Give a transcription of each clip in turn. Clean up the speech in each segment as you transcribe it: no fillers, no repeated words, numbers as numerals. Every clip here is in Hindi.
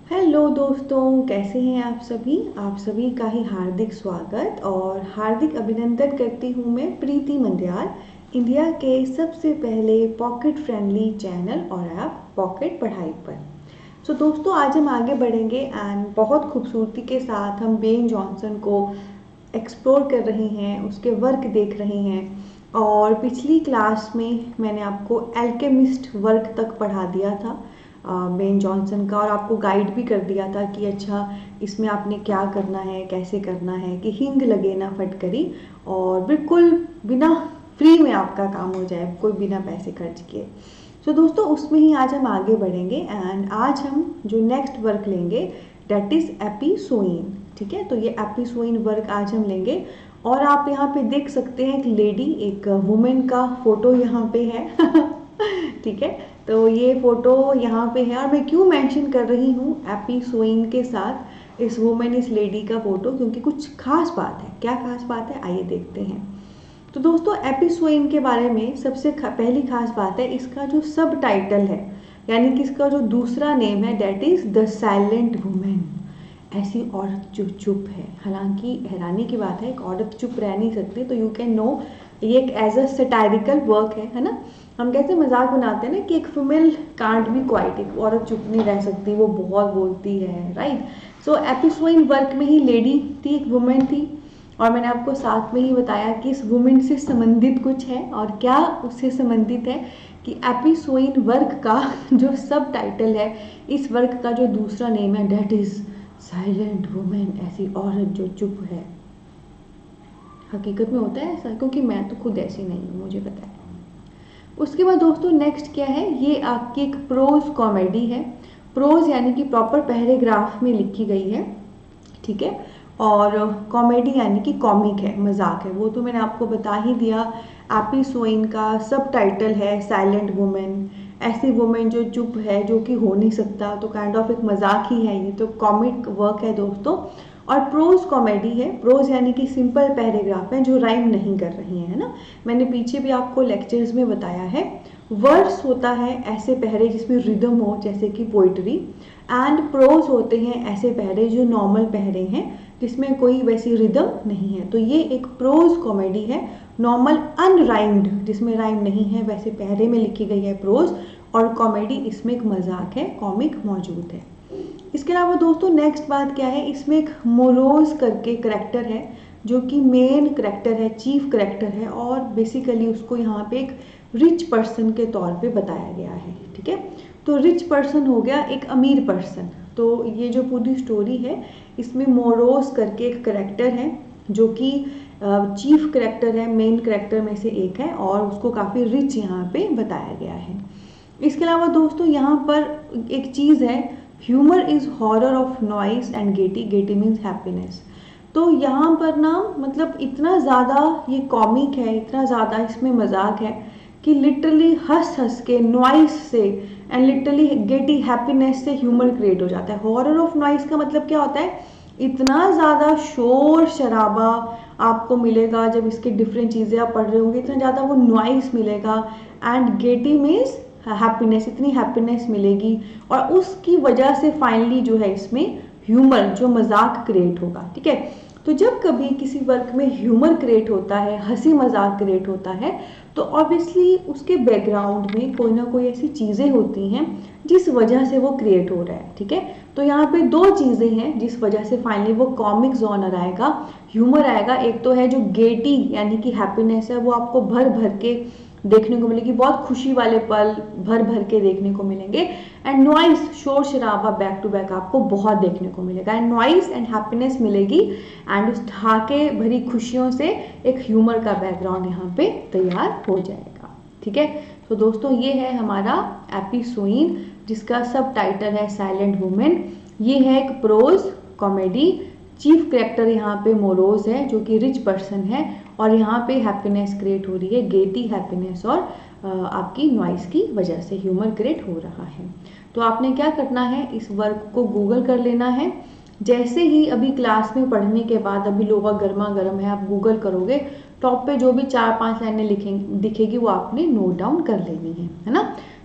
हेलो दोस्तों, कैसे हैं आप सभी का ही हार्दिक स्वागत और हार्दिक अभिनंदन करती हूँ मैं प्रीति मंडियाल, इंडिया के सबसे पहले पॉकेट फ्रेंडली चैनल और ऐप पॉकेट पढ़ाई पर। दोस्तों, आज हम आगे बढ़ेंगे एंड बहुत खूबसूरती के साथ हम बेन जॉनसन को एक्सप्लोर कर रहे हैं, उसके वर्क देख रहे हैं। और पिछली क्लास में मैंने आपको एल्केमिस्ट वर्क तक पढ़ा दिया था बेन जॉनसन का, और आपको गाइड भी कर दिया था कि अच्छा इसमें आपने क्या करना है, कैसे करना है कि हिंग लगे ना फटकरी, और बिल्कुल बिना फ्री में आपका काम हो जाए, कोई बिना पैसे खर्च किए। दोस्तों, उसमें ही आज हम आगे बढ़ेंगे एंड आज हम जो नेक्स्ट वर्क लेंगे डेट इज़ एपिसोइन। ठीक है, तो ये एपिसोइन वर्क आज हम लेंगे। और आप यहाँ पे देख सकते हैं एक लेडी, एक वुमेन का फोटो यहाँ पे है। ठीक है, तो ये फोटो यहाँ पे है और मैं क्यों मेंशन कर रही हूँ एपिसोइन के साथ इस वुमेन, इस लेडी का फोटो, क्योंकि कुछ खास बात है। क्या खास बात है, आइए देखते हैं। तो दोस्तों, एपिसोइन के बारे में सबसे पहली खास बात है इसका जो सब टाइटल है, यानी कि इसका जो दूसरा नेम है that is the silent women. ऐसी औरत जो चुप है। हालांकि हैरानी की बात है, एक औरत चुप रह नहीं सकती, तो यू कैन नो ये एक एज अ सटायरिकल वर्क है ना। हम कैसे मजाक बनाते हैं ना कि एक फीमेल कांट बी क्वाइट, एक औरत चुप नहीं रह सकती, वो बहुत बोलती है, राइट। एपिसोइन वर्क में ही लेडी थी, एक वुमेन थी, और मैंने आपको साथ में ही बताया कि इस वुमेन से संबंधित कुछ है, और क्या उससे संबंधित है कि एपिसोइन वर्क का जो सब टाइटल है, इस वर्क का जो दूसरा नेम है डेट इज साइलेंट वुमेन, ऐसी औरत जो चुप है। हकीकत में होता है ऐसा, क्योंकि मैं तो खुद ऐसी नहीं हूँ, मुझे पता है। उसके बाद दोस्तों नेक्स्ट क्या है, ये आपकी एक प्रोज कॉमेडी है। प्रोज यानी कि प्रॉपर पैराग्राफ में लिखी गई है, ठीक है। और कॉमेडी यानी कि कॉमिक है, मजाक है, वो तो मैंने आपको बता ही दिया। एपिसोइन का सब टाइटल है साइलेंट वुमेन, ऐसी वुमेन जो चुप है, जो कि हो नहीं सकता, तो काइंड ऑफ एक मजाक ही है, ये तो कॉमिक वर्क है दोस्तों। और प्रोज कॉमेडी है, प्रोज यानी कि सिंपल पैराग्राफ है जो राइम नहीं कर रही है ना। मैंने पीछे भी आपको लेक्चर्स में बताया है। वर्स होता है ऐसे पहरे जिसमें रिदम हो, जैसे कि पोइट्री, एंड प्रोज होते हैं ऐसे पहरे जो नॉर्मल पहरे हैं, जिसमें कोई वैसी रिदम नहीं है। तो ये एक प्रोज कॉमेडी है, नॉर्मल अनराइम्ड, जिसमें राइम नहीं है, वैसे पहरे में लिखी गई है प्रोज। और कॉमेडी, इसमें एक मजाक है, कॉमिक मौजूद है। इसके अलावा दोस्तों नेक्स्ट बात क्या है, इसमें एक मोरोज करके करेक्टर है, जो कि मेन करेक्टर है, चीफ करेक्टर है, और बेसिकली उसको यहाँ पे एक रिच पर्सन के तौर पे बताया गया है। ठीक है, तो रिच पर्सन हो गया एक अमीर पर्सन। तो ये जो पूरी स्टोरी है, इसमें मोरोज करके एक करेक्टर है, जो कि चीफ करेक्टर है, मेन करेक्टर में से एक है, और उसको काफ़ी रिच यहाँ पे बताया गया है। इसके अलावा दोस्तों यहाँ पर एक चीज़ है, humour is horror of noise and Getty, Getty means happiness. तो यहाँ पर ना मतलब इतना ज़्यादा ये कॉमिक है, इतना ज़्यादा इसमें मजाक है कि लिटरली हंस हंस के नॉइस से एंड लिटरली गेटी हैप्पीनेस से ह्यूमर क्रिएट हो जाता है। हॉरर ऑफ नॉइस का मतलब क्या होता है, इतना ज़्यादा शोर शराबा आपको मिलेगा जब इसके डिफरेंट चीज़ें आप पढ़ रहे होंगे, इतना ज़्यादा वो नॉइस मिलेगा। एंड गेटी मीन्स हैप्पीनेस, इतनी हैप्पीनेस मिलेगी, और उसकी वजह से फाइनली जो है इसमें ह्यूमर, जो मजाक क्रिएट होगा। ठीक है, तो जब कभी किसी वर्क में ह्यूमर क्रिएट होता है, हंसी मजाक क्रिएट होता है, तो ऑब्वियसली उसके बैकग्राउंड में कोई ना कोई ऐसी चीज़ें होती हैं जिस वजह से वो क्रिएट हो रहा है। ठीक है, तो यहाँ पे दो चीज़ें हैं जिस वजह से फाइनली वो कॉमिक जॉनर आएगा, ह्यूमर आएगा। एक तो है जो गेटी यानी कि हैप्पीनेस है, वो आपको भर भर के देखने को मिलेगी, बहुत खुशी वाले पल भर भर के देखने को मिलेंगे। एंड नॉइस, शोर शराबा बैक टू बैक आपको बहुत देखने को मिलेगा। एंड नॉइस एंड हैप्पीनेस मिलेगी, एंड उस ठाके भरी खुशियों से एक ह्यूमर का बैकग्राउंड यहाँ पे तैयार हो जाएगा। ठीक है, तो दोस्तों ये है हमारा एपिसोइन, जिसका सब टाइटल है साइलेंट वुमेन। ये है एक प्रोज कॉमेडी, चीफ कैरेक्टर यहाँ पे मोरोज है, जो कि रिच पर्सन है, और यहाँ पे हैप्पीनेस क्रिएट हो रही है, गेटी हैप्पीनेस, और आपकी नॉइस की वजह से ह्यूमर क्रिएट हो रहा है। तो आपने क्या करना है, इस वर्क को गूगल कर लेना है। जैसे ही अभी क्लास में पढ़ने के बाद, अभी लोग गर्मा गर्म है, आप गूगल करोगे, टॉप पे जो भी 4-5 लाइनें दिखेगी वो आपने नोट डाउन कर लेनी है ना।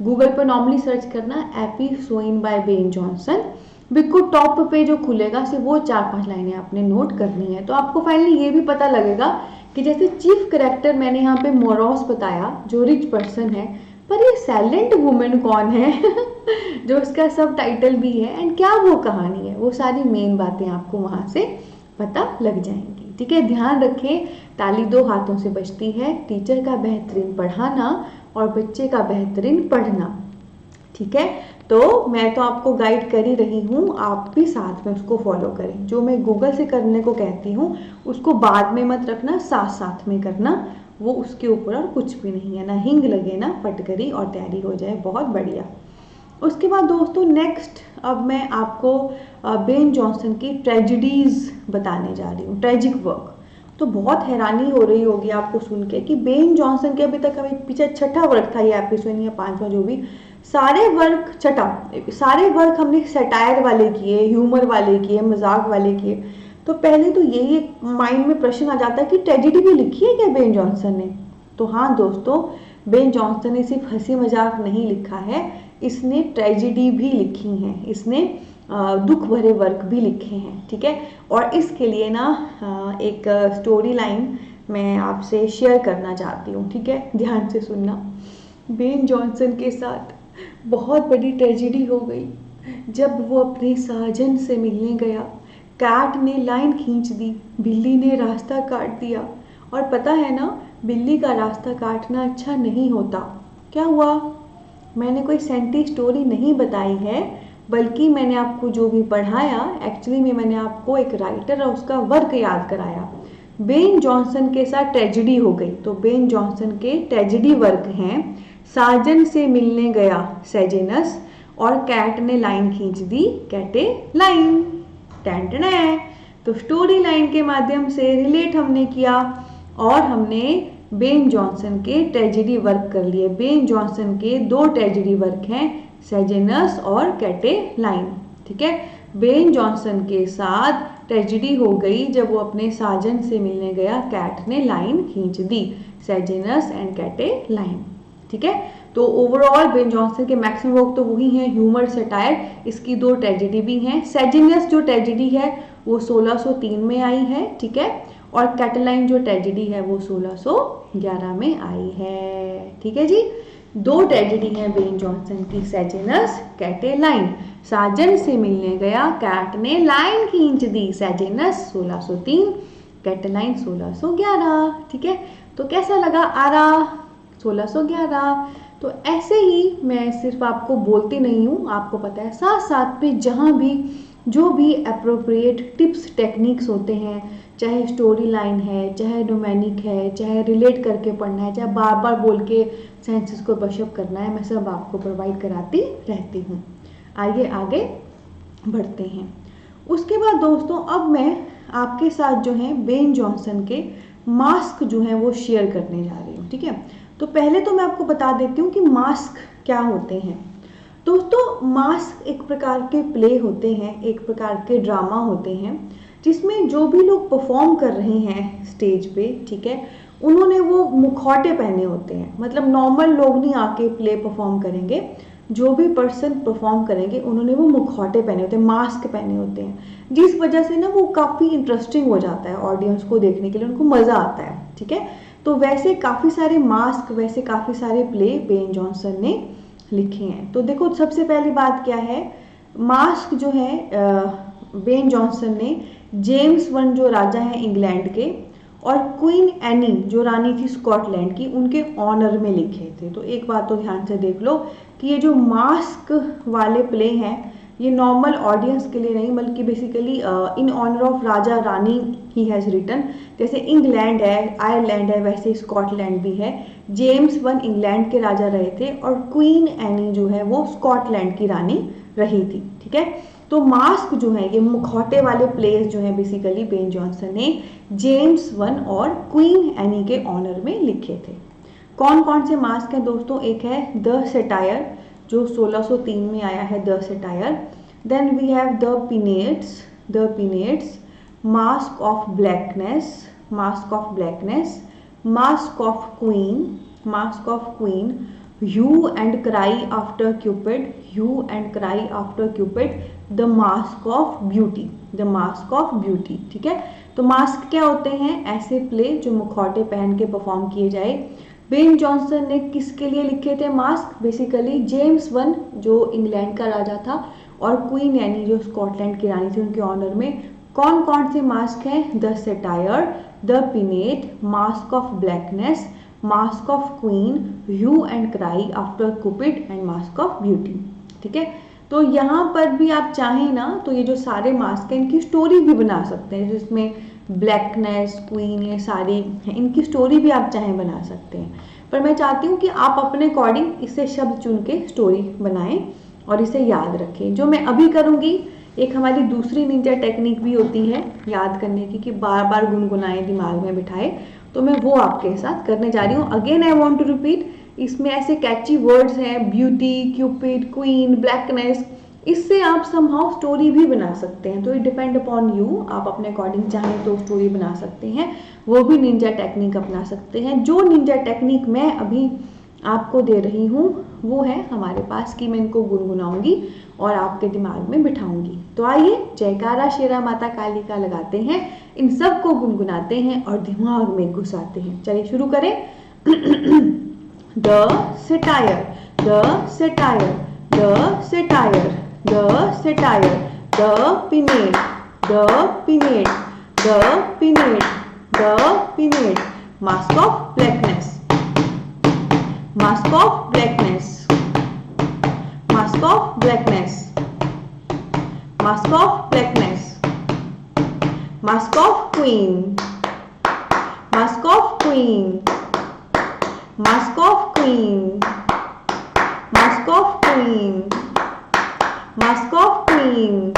गूगल पर नॉर्मली सर्च करना एपिसोइन बाय बेन जॉनसन, बिल्कुल टॉप पे जो खुलेगा सिर्फ वो 4-5 लाइनें आपने नोट करनी है। तो आपको फाइनली ये भी पता लगेगा कि जैसे चीफ करेक्टर मैंने यहाँ पे मोरॉस बताया जो रिच पर्सन है, पर ये साइलेंट वुमेन कौन है जो उसका सब टाइटल भी है एंड क्या वो कहानी है, वो सारी मेन बातें आपको वहाँ से पता लग जाएंगी। ठीक है, ध्यान रखें ताली दो हाथों से बजती है, टीचर का बेहतरीन पढ़ाना और बच्चे का बेहतरीन पढ़ना। ठीक है, तो मैं तो आपको गाइड कर ही रही हूँ, आप भी साथ में उसको फॉलो करें। जो मैं गूगल से करने को कहती हूँ उसको बाद में मत रखना, साथ साथ में करना, वो उसके ऊपर और कुछ भी नहीं है, ना हिंग लगे ना फटकरी, और तैयारी हो जाए बहुत बढ़िया। उसके बाद दोस्तों नेक्स्ट अब मैं आपको बेन जॉनसन की ट्रेजिडीज बताने जा रही हूँ, ट्रेजिक वर्क। तो बहुत हैरानी हो रही होगी आपको सुन के कि बेन जॉनसन के अभी तक हमें पीछे छठा वर्क था ये एपिसोड या पांचवा जो भी, सारे वर्क छठा, सारे वर्क हमने सटायर वाले किए, ह्यूमर वाले किए, मजाक वाले किए। तो पहले तो यही एक माइंड में प्रश्न आ जाता है कि ट्रेजिडी भी लिखी है क्या बेन जॉनसन ने? तो हाँ दोस्तों, बेन जॉनसन ने सिर्फ हंसी मजाक नहीं लिखा है, इसने ट्रेजिडी भी लिखी हैं, इसने दुख भरे वर्क भी लिखे हैं। ठीक है, और इसके लिए ना एक स्टोरी लाइन मैं आपसे शेयर करना चाहती हूँ। ठीक है, ध्यान से सुनना। बेन जॉनसन के साथ बहुत बड़ी ट्रेजिडी हो गई जब वो अपने साजन से मिलने गया। कैट ने लाइन खींच दी, बिल्ली ने रास्ता काट दिया, और पता है ना बिल्ली का रास्ता काटना अच्छा नहीं होता। क्या हुआ? मैंने कोई सेंटी स्टोरी नहीं बताई है, बल्कि मैंने आपको जो भी पढ़ाया एक्चुअली में मैंने आपको एक राइटर और उसका वर्क याद कराया। बेन जॉनसन के साथ ट्रेजिडी हो गई, तो बेन जॉनसन के ट्रेजिडी वर्क हैं साजन से मिलने गया सेजेनस, और कैट ने लाइन खींच दी, कैटे लाइन। टेंटना है, तो स्टोरी लाइन के माध्यम से रिलेट हमने किया और हमने बेन जॉनसन के ट्रेजिडी वर्क कर लिए। बेन जॉनसन के दो ट्रेजिडी वर्क हैं, सेजेनस और कैटे लाइन। ठीक है, बेन जॉनसन के साथ ट्रेजिडी हो गई जब वो अपने साजन से मिलने गया, कैट ने लाइन खींच दी, सेजेनस एंड कैटे लाइन। ठीक है, तो ओवरऑल बेन जॉनसन के मैक्सिमम वर्क तो वही हैं, ह्यूमर सटायर, इसकी दो ट्रेजिडी भी हैं। सेजिनस जो ट्रेजिडी है वो 1603 में आई है। ठीक है, और कैटेलाइन जो ट्रेजिडी है वो 1611 में आई है। ठीक है जी, दो ट्रेजिडी हैं बेन जॉनसन की, सेजेनस कैटेलाइन। साजन से मिलने गया, कैट ने लाइन खींच दी, सेजेनस 1603, कैटेलाइन 1611। ठीक है, तो कैसा लगा आरा 1611? तो ऐसे ही मैं सिर्फ आपको बोलती नहीं हूँ, आपको पता है साथ साथ में जहाँ भी जो भी अप्रोप्रिएट टिप्स टेक्निक्स होते हैं, चाहे स्टोरी लाइन है, चाहे डोमेनिक है, चाहे रिलेट करके पढ़ना है, चाहे बार बार बोल के सेंसेस को ब्रशअप करना है, मैं सब आपको प्रोवाइड कराती रहती हूँ। आइए आगे बढ़ते हैं। उसके बाद दोस्तों अब मैं आपके साथ जो है बेन जॉनसन के मास्क जो है वो शेयर करने जा रही हूँ। ठीक है, तो पहले तो मैं आपको बता देती हूँ कि मास्क क्या होते हैं। दोस्तों मास्क एक प्रकार के प्ले होते हैं, एक प्रकार के ड्रामा होते हैं, जिसमें जो भी लोग परफॉर्म कर रहे हैं स्टेज पे, ठीक है, उन्होंने वो मुखौटे पहने होते हैं। मतलब नॉर्मल लोग नहीं आके प्ले परफॉर्म करेंगे, जो भी पर्सन परफॉर्म करेंगे उन्होंने वो मुखौटे पहने होते हैं, मास्क पहने होते हैं, जिस वजह से ना वो काफ़ी इंटरेस्टिंग हो जाता है ऑडियंस को देखने के लिए, उनको मज़ा आता है। ठीक है, तो वैसे काफ़ी सारे मास्क, वैसे काफ़ी सारे प्ले बेन जॉनसन ने लिखे हैं। तो देखो सबसे पहली बात क्या है, मास्क जो है बेन जॉनसन ने जेम्स वन जो राजा हैं इंग्लैंड के और क्वीन एनी जो रानी थी स्कॉटलैंड की, उनके ऑनर में लिखे थे। तो एक बात तो ध्यान से देख लो कि ये जो मास्क वाले प्ले हैं ये नॉर्मल ऑडियंस के लिए नहीं, बल्कि basically in honour of raja rani ही हैज़ रिटन। जैसे इंग्लैंड है, आयरलैंड है, वैसे स्कॉटलैंड भी है। जेम्स वन इंग्लैंड के राजा रहे थे और क्वीन एनी जो है वो स्कॉटलैंड की रानी रही थी। ठीक है, तो मास्क जो है ये मुखौटे वाले प्लेस जो है बेसिकली बेन जॉनसन ने जेम्स वन और क्वीन एनी के ऑनर में लिखे थे। कौन कौन से मास्क हैं दोस्तों? एक है द सेटायर जो 1603 में आया है, the satyr. Then we have the penates, masque of blackness, mask of queen, hue and cry after Cupid, the masque of beauty, the masque of beauty. ठीक है, तो मास्क क्या होते हैं? ऐसे प्ले जो मुखौटे पहन के परफॉर्म किए जाए। बेन जॉनसन ने किसके लिए लिखे थे मास्क? बेसिकली जेम्स वन जो इंग्लैंड का राजा था और क्वीन एनी जो स्कॉटलैंड की रानी थी उनके ऑनर में। कौन कौन से मास्क हैं? The satire, the pinnate, mask of blackness, mask of queen, hue and cry after Cupid and masque of beauty. ठीक है, तो यहाँ पर भी आप चाहें ना तो ये जो सारे मास्क हैं इनकी स्टोरी भी बना सकते हैं, जिसमें ब्लैकनेस, क्वीन, ये सारी इनकी स्टोरी भी आप चाहें बना सकते हैं। पर मैं चाहती हूँ कि आप अपने अकॉर्डिंग इससे शब्द चुन के स्टोरी बनाएं और इसे याद रखें। जो मैं अभी करूँगी, एक हमारी दूसरी निंजा टेक्निक भी होती है याद करने की, कि बार बार गुनगुनाएं, दिमाग में बिठाए, तो मैं वो आपके साथ करने जा रही हूँ। Again I want to repeat, इसमें ऐसे कैची वर्ड्स हैं, ब्यूटी, क्यूपिड, क्वीन, ब्लैकनेस, इससे आप समहाउ स्टोरी भी बना सकते हैं। तो इट डिपेंड अपॉन यू, आप अपने अकॉर्डिंग चाहें तो स्टोरी बना सकते हैं, वो भी निंजा टेक्निक अपना सकते हैं। जो निंजा टेक्निक मैं अभी आपको दे रही हूँ वो है हमारे पास कि मैं इनको गुनगुनाऊंगी और आपके दिमाग में बिठाऊंगी। तो आइए जयकारा शेरा माता काली का लगाते हैं, इन सब को गुनगुनाते हैं और दिमाग में घुसाते हैं। चलिए शुरू करें। The satire, the satire, the satire, the satire, the pinnate, the pinnate, the pinnate, the pinnate, mask of blackness, mask of blackness, mask of blackness, mask of blackness, mask of queen, mask of queen, mask of queen, mask of queen, mask of queen,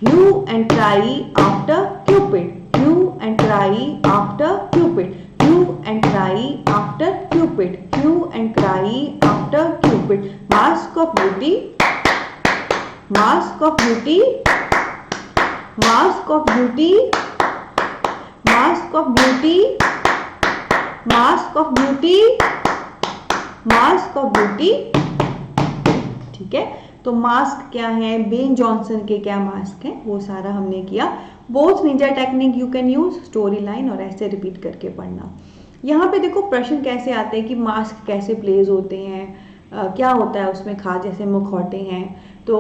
hue and cry after cupid, hue and cry after cupid, hue and cry after cupid, hue and cry after cupid, mask of beauty, mask of beauty, mask of beauty, mask of beauty, mask of beauty, mask of beauty. ठीक है, तो मास्क क्या है, बेन जॉनसन के क्या मास्क हैं, वो सारा हमने किया। Both Ninja technique you can use, story line और ऐसे रिपीट करके पढ़ना। यहाँ पे देखो प्रश्न कैसे आते हैं कि मास्क कैसे प्लेस होते हैं, क्या होता है उसमें खास, जैसे मुखौटे हैं तो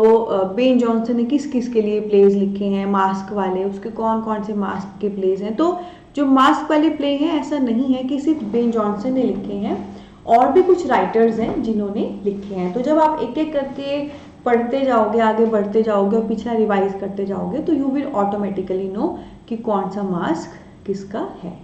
बेन जॉनसन ने किस किस के लिए प्लेस लिखे हैं मास्क वाले, उसके कौन कौन से मास्क के प्लेस हैं। तो जो मास्क वाले प्ले हैं ऐसा नहीं है कि सिर्फ बेन जॉनसन ने लिखे हैं, और भी कुछ राइटर्स हैं जिन्होंने लिखे हैं। तो जब आप एक एक करके पढ़ते जाओगे, आगे बढ़ते जाओगे और पिछला रिवाइज करते जाओगे तो यू विल ऑटोमेटिकली नो कि कौन सा मास्क किसका है।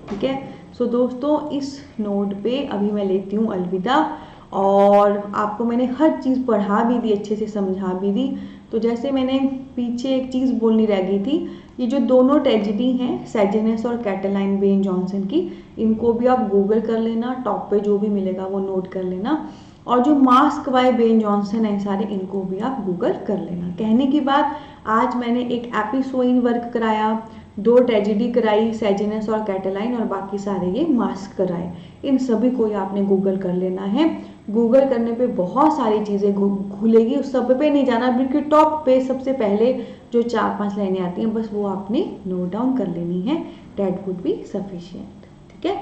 ठीक है, सो दोस्तों इस नोट पे अभी मैं लेती हूँ अलविदा, और आपको मैंने हर चीज़ पढ़ा भी दी, अच्छे से समझा भी दी। तो जैसे मैंने पीछे एक चीज़ बोलनी रह गई थी, ये जो दोनों ट्रेजेडी हैं सेजेनस और कैटलाइन बेन जॉनसन की, इनको भी आप गूगल कर लेना, टॉप पे जो भी मिलेगा वो नोट कर लेना। और जो मास्क बाय बेन जॉनसन है सारे, इनको भी आप गूगल कर लेना। कहने की बात, आज मैंने एक एपिसोइन वर्क कराया, 2 ट्रेजेडी कराई सेजेनस और कैटलाइन, और बाकी सारे ये मास्क कराए। इन सभी को ही आपने गूगल कर लेना है। गूगल करने पे बहुत सारी चीज़ें खुलेगी, उस सब पे नहीं जाना, बिल्कुल टॉप पे सबसे पहले जो 4-5 लाइनें आती हैं बस वो आपने नोट डाउन कर लेनी है, दैट वुड बी सफिशिएंट। ठीक है,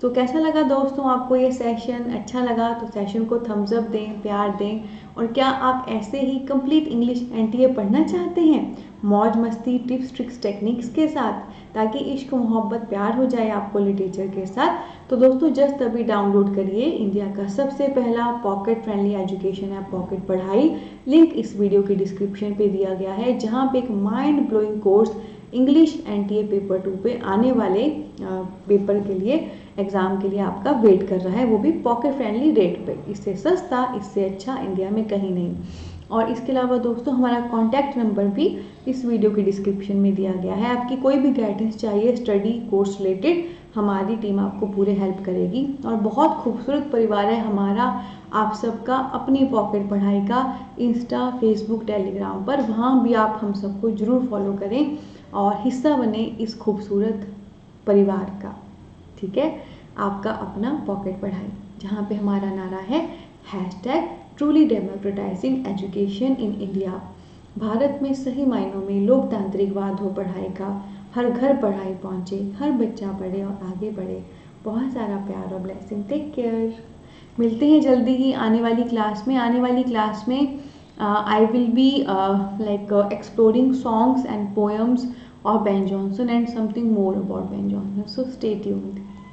तो कैसा लगा दोस्तों आपको ये सेशन? अच्छा लगा तो सेशन को थम्स अप दें, प्यार दें। और क्या आप ऐसे ही कंप्लीट इंग्लिश एनटीए पढ़ना चाहते हैं, मौज मस्ती, टिप्स, ट्रिक्स, टेक्निक्स के साथ, ताकि इश्क मोहब्बत प्यार हो जाए आपको लिटरेचर के साथ? तो दोस्तों जस्ट अभी डाउनलोड करिए इंडिया का सबसे पहला pocket friendly education app pocket पढ़ाई। लिंक इस वीडियो की डिस्क्रिप्शन पे दिया गया है, जहाँ पे एक mind blowing course English NTA paper 2 पे आने वाले पेपर के लिए, एग्ज़ाम के लिए आपका वेट कर रहा है, वो भी पॉकेट फ्रेंडली रेट पे। इससे सस्ता, इससे अच्छा इंडिया में कहीं नहीं। और इसके अलावा दोस्तों हमारा कॉन्टैक्ट नंबर भी इस वीडियो की डिस्क्रिप्शन में दिया गया है। आपकी कोई भी गाइडेंस चाहिए स्टडी कोर्स रिलेटेड, हमारी टीम आपको पूरे हेल्प करेगी। और बहुत खूबसूरत परिवार है हमारा, आप सबका, अपनी पॉकेट पढ़ाई का इंस्टा, फेसबुक, टेलीग्राम पर, वहाँ भी आप हम सबको ज़रूर फॉलो करें और हिस्सा बने इस खूबसूरत परिवार का। ठीक है, आपका अपना पॉकेट पढ़ाई, जहाँ पे हमारा नारा है #truly democratizing education in India। Bharat में सही मायनों में लोकतांत्रिकवाद हो पढ़ाई का, हर घर पढ़ाई पहुँचे, हर बच्चा पढ़े और आगे बढ़े। बहुत सारा प्यार और ब्लेसिंग। Take care. मिलते हैं जल्दी ही आने वाली क्लास में। आने वाली क्लास में I will be like exploring songs and poems of Ben Jonson and something more about Ben Jonson. So stay tuned.